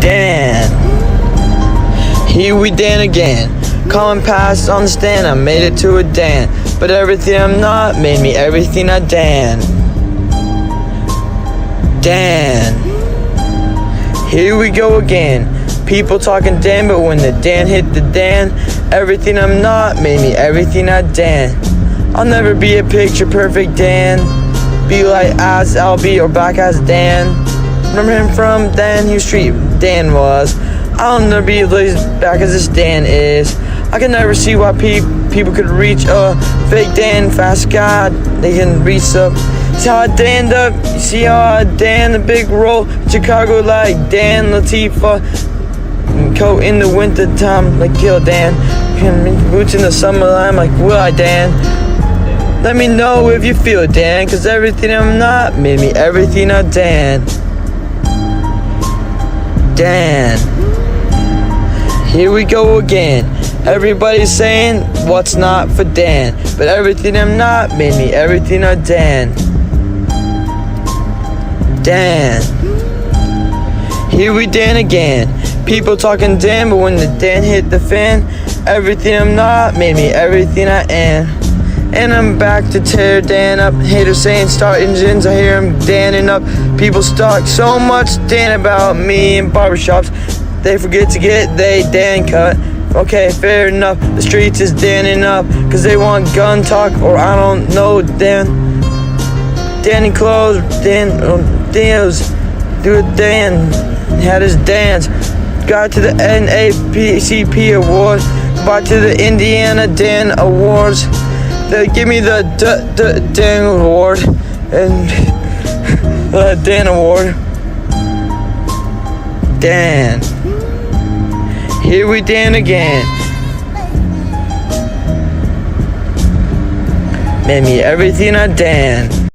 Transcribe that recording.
Dan. Here we Dan again. Calling past on the stand, I made it to a Dan. But everything I'm not made me everything I Dan. Dan. Here we go again. People talking Dan, but when the Dan hit the Dan, everything I'm not made me everything I Dan. I'll never be a picture perfect Dan. Be like as I'll be or back as Dan. Remember him from Dan Hughes Street, Dan was. I'll never be as back as this Dan is. I can never see why people could reach a fake Dan fast God. They can reach up. See how I danned up? You see how I Dan the big roll? Chicago like Dan Latifah. Coat in the winter time like Kill Dan. Boots in the summer I'm like Will I Dan? Let me know if you feel it, Dan, cause everything I'm not made me everything I Dan. Dan. Here we go again. Everybody's saying what's not for Dan, but everything I'm not made me everything I Dan. Dan. Here we Dan again. People talking Dan, but when the Dan hit the fan, everything I'm not made me everything I am. And I'm back to tear Dan up. Haters saying start engines, I hear them danning up. People talk so much Dan about me in barbershops, they forget to get they Dan cut. Okay, fair enough, the streets is danning up, cause they want gun talk, or I don't know Dan. Danny clothes, Dan, Dan's, do it Dan, had his dance. Got to the NAACP award, goodbye to the Indiana Dan Awards. They give me the Dan Award, and the Dan Award. Dan. Here we Dan again. Made me everything I Dan.